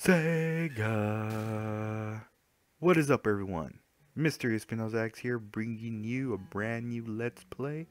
Sega! What is up, everyone? Mysterious Spinozax here, bringing you a brand new Let's Play,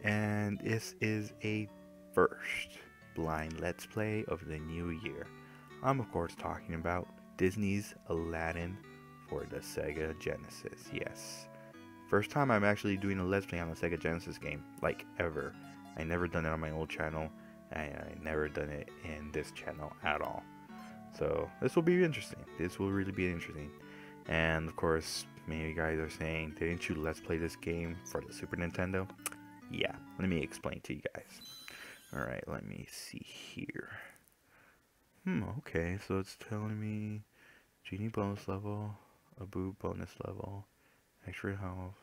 and this is a first blind Let's Play of the new year. I'm of course talking about Disney's Aladdin for the Sega Genesis. Yes, first time I'm actually doing a Let's Play on a Sega Genesis game, like ever. I never done it on my old channel, and I never done it in this channel at all. So this will be interesting. This will really be interesting. And of course, many of you guys are saying, didn't you Let's Play this game for the Super Nintendo? Yeah, let me explain to you guys. Alright, let me see here. Okay, so it's telling me genie bonus level, a boo bonus level, extra health.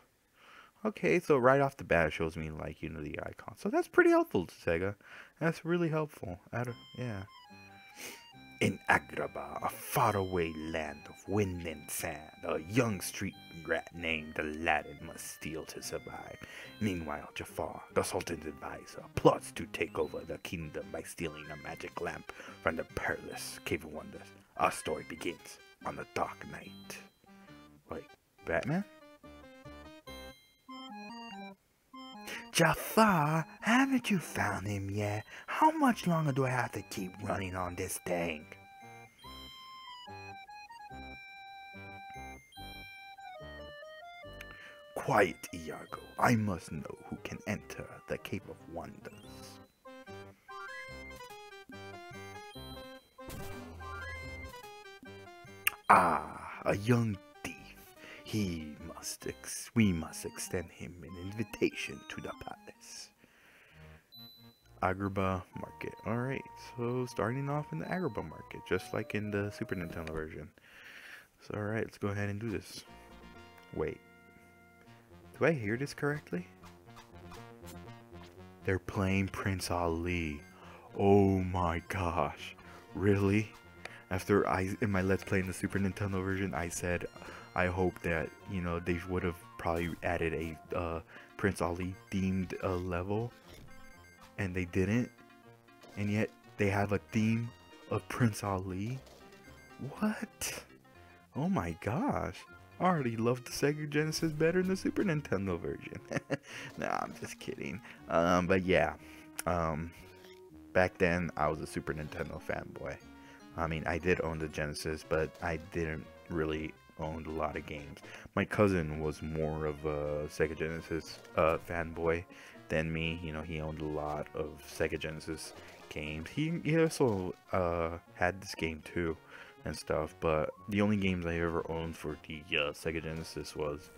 Okay, so right off the bat it shows me like, the icon. So that's pretty helpful, Sega. That's really helpful. Yeah. In Agrabah, a faraway land of wind and sand, a young street rat named Aladdin must steal to survive. Meanwhile, Jafar, the Sultan's advisor, plots to take over the kingdom by stealing a magic lamp from the perilous Cave of Wonders. Our story begins on a dark night. Wait, Batman? Jafar, haven't you found him yet? How much longer do I have to keep running on this thing? Quiet, Iago. I must know who can enter the Cave of Wonders. Ah, a young thief. We must extend him an invitation to the palace. Agrabah Market. Alright, so starting off in the Agrabah Market, just like in the Super Nintendo version. So alright, let's go ahead and do this. Wait. Do I hear this correctly? They're playing Prince Ali. Oh my gosh. Really? After in my Let's Play in the Super Nintendo version, I said I hope that, they would have probably added a Prince Ali themed level. And they didn't. And yet they have a theme of Prince Ali. What? Oh my gosh. I already loved the Sega Genesis better than the Super Nintendo version. Nah, I'm just kidding. But yeah. Back then, I was a Super Nintendo fanboy. I mean, I did own the Genesis, but I didn't really own a lot of games. My cousin was more of a Sega Genesis fanboy than me. He owned a lot of Sega Genesis games. He also had this game too and stuff, but the only games I ever owned for the Sega Genesis was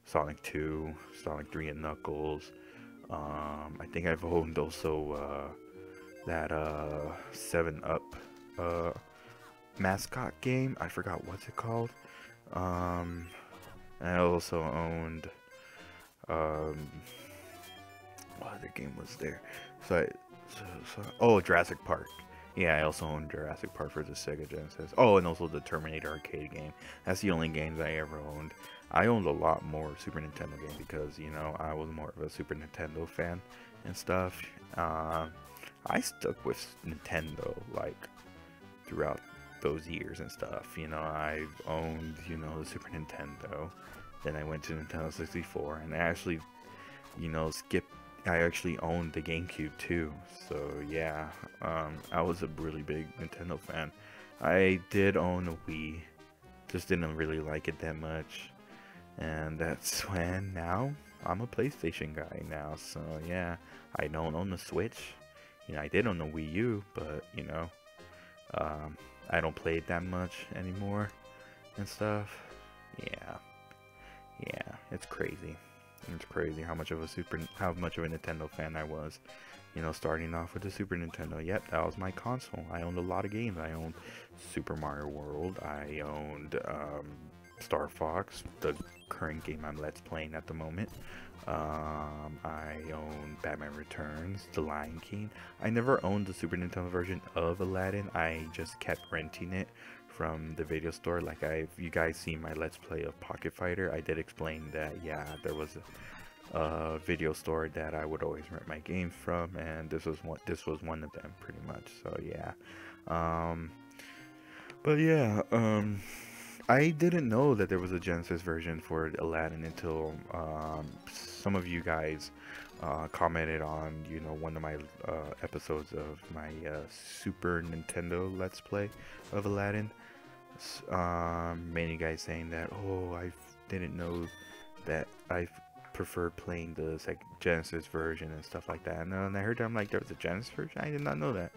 Sonic 2, Sonic 3 and Knuckles. I think I've owned also that 7-Up mascot game. I forgot what's it called. I also owned what other game was there? Oh, Jurassic Park. Yeah, I also owned Jurassic Park for the Sega Genesis. Oh, and also the Terminator arcade game. That's the only games I ever owned. I owned a lot more Super Nintendo games because, I was more of a Super Nintendo fan and stuff. I stuck with Nintendo, like, throughout those years and stuff. I've owned, the Super Nintendo. Then I went to Nintendo 64, and I actually, I actually owned the GameCube too, so yeah, I was a really big Nintendo fan. I did own a Wii, just didn't really like it that much, and that's when now I'm a PlayStation guy now, so yeah, I don't own the Switch. I did own the Wii U, but, I don't play it that much anymore and stuff. Yeah, it's crazy. It's crazy how much of a Nintendo fan I was, starting off with the Super Nintendo. Yep, that was my console. I owned a lot of games. I owned Super Mario World. I owned Star Fox, the current game I'm Let's Playing at the moment. I owned Batman Returns, The Lion King. I never owned the Super Nintendo version of Aladdin. I just kept renting it from the video store. Like, you guys see my Let's Play of Pocket Fighter, I did explain that, yeah, there was a video store that I would always rent my games from, and this was one of them, pretty much. So yeah, But yeah, I didn't know that there was a Genesis version for Aladdin until some of you guys commented on, one of my episodes of my Super Nintendo Let's Play of Aladdin. Many guys saying that, oh, I didn't know that I prefer playing the Genesis version and stuff like that. And I heard that, I'm like, there was a Genesis version? I did not know that.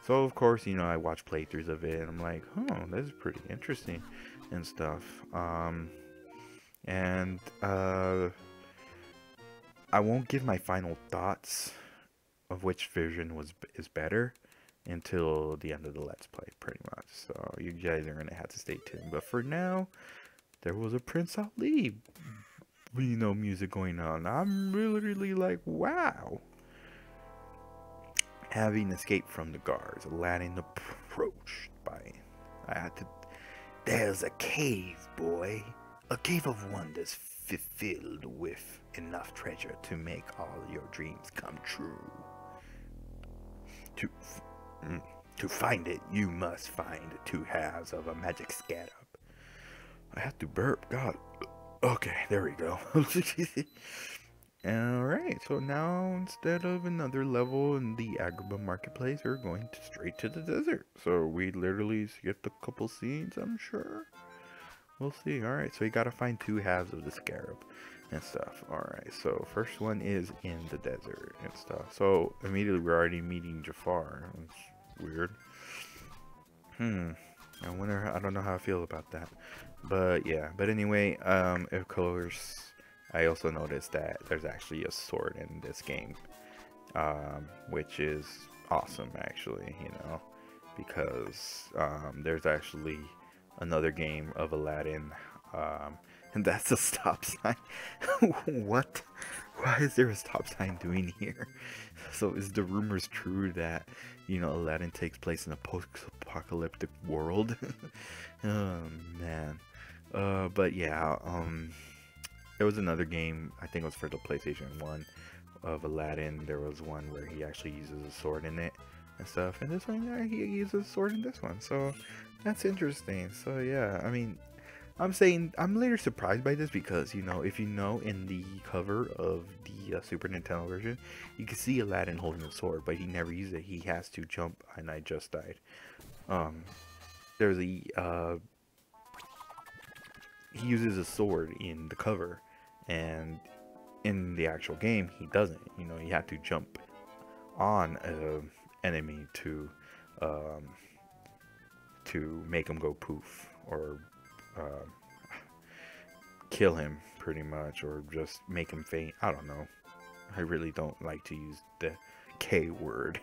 So of course, I watched playthroughs of it, and I'm like, oh, this is pretty interesting and stuff. And I won't give my final thoughts of which version is better until the end of the Let's Play, pretty much. So you guys are gonna have to stay tuned. But for now, there was a Prince Ali, music going on. I'm really like, wow. Having escaped from the guards, Aladdin approached by. There's a cave, boy. A cave of wonders filled with enough treasure to make all your dreams come true. To find it, you must find 2 halves of a magic scarab. I have to burp. God. Okay, there we go. Alright, so now instead of another level in the Agrabah Marketplace, we're going straight to the desert. So we literally skipped a couple scenes, I'm sure. We'll see. Alright, so you gotta find 2 halves of the scarab and stuff. Alright, so first one is in the desert and stuff. So immediately we're already meeting Jafar. It's weird. I don't know how I feel about that. But yeah, but anyway, of course, I also noticed that there's actually a sword in this game, which is awesome, actually, because there's actually another game of Aladdin, and that's a stop sign. What? Why is there a stop sign doing here? So is the rumors true that, Aladdin takes place in a post-apocalyptic world? Oh, man. But yeah, there was another game, I think it was for the PlayStation 1 of Aladdin. There was one where he actually uses a sword in it and stuff. And this one, yeah, he uses a sword in this one. So that's interesting. So yeah, I mean, I'm later surprised by this because, if in the cover of the Super Nintendo version, you can see Aladdin holding a sword, but he never uses it. He has to jump, and I just died. There's he uses a sword in the cover, and in the actual game he doesn't. You have to jump on an enemy to make him go poof, or kill him pretty much, or just make him faint. I don't know. I really don't like to use the K word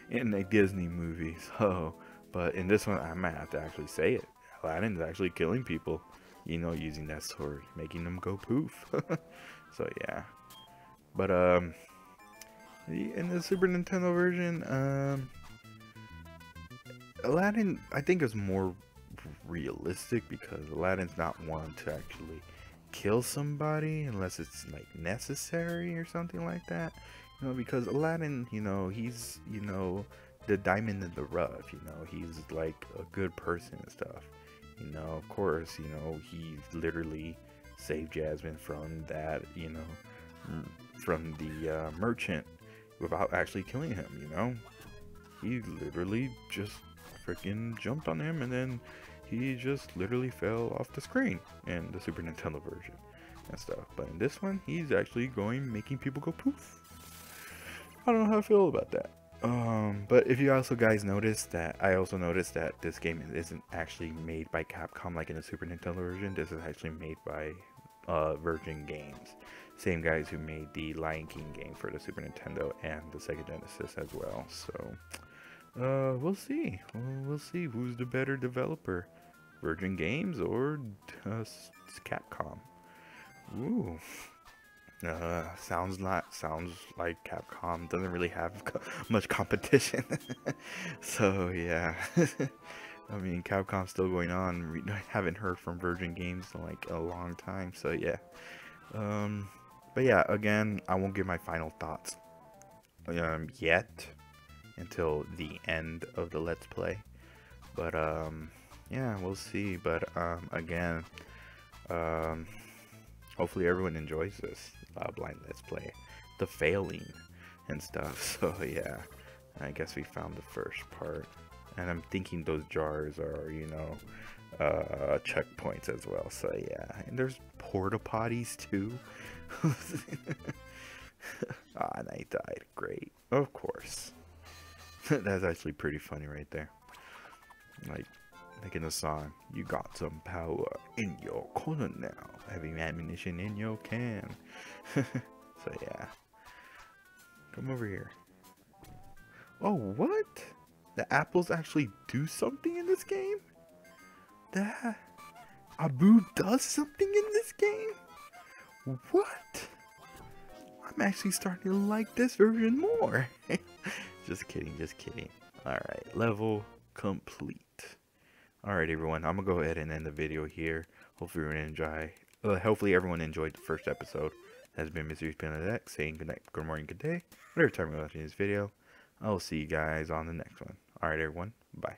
in a Disney movie, so but in this one I might have to actually say it. Aladdin's actually killing people, using that sword, making them go poof. So yeah. But in the Super Nintendo version, Aladdin, I think, is more realistic because Aladdin's not one to actually kill somebody unless it's like necessary or something like that. Because Aladdin, he's, the diamond in the rough, he's like a good person and stuff. Of course, he literally saved Jasmine from that, from the merchant without actually killing him, He literally just freaking jumped on him, and then he just literally fell off the screen in the Super Nintendo version and stuff. But in this one, he's actually making people go poof. I don't know how I feel about that. But if you also guys noticed that, I also noticed that this game isn't actually made by Capcom like in the Super Nintendo version. This is actually made by Virgin Games, same guys who made the Lion King game for the Super Nintendo and the Sega Genesis as well. So we'll see. We'll see who's the better developer, Virgin Games or Capcom. Ooh. Sounds like Capcom doesn't really have much competition. So yeah. I mean, Capcom's still going on. I haven't heard from Virgin Games in like a long time. So yeah. But yeah, again, I won't give my final thoughts yet until the end of the Let's Play. But yeah, we'll see. But again, um, hopefully everyone enjoys this blind let's play, the failing and stuff. So yeah, I guess we found the first part, and I'm thinking those jars are, you know, checkpoints as well. So yeah, and there's porta potties too. Ah, and I died. Great, of course. That's actually pretty funny right there. Like in the song, you got some power in your corner now, having ammunition in your can. So yeah, come over here. Oh, what? The apples actually do something in this game? That Abu does something in this game? What? I'm actually starting to like this version more. Just kidding, just kidding. Alright, level complete. Alright everyone, I'm gonna go ahead and end the video here. Hopefully everyone enjoyed the first episode. That has been Mr. Spin on the Deck saying good night, good morning, good day. Whatever time you're watching this video. I'll see you guys on the next one. Alright everyone, bye.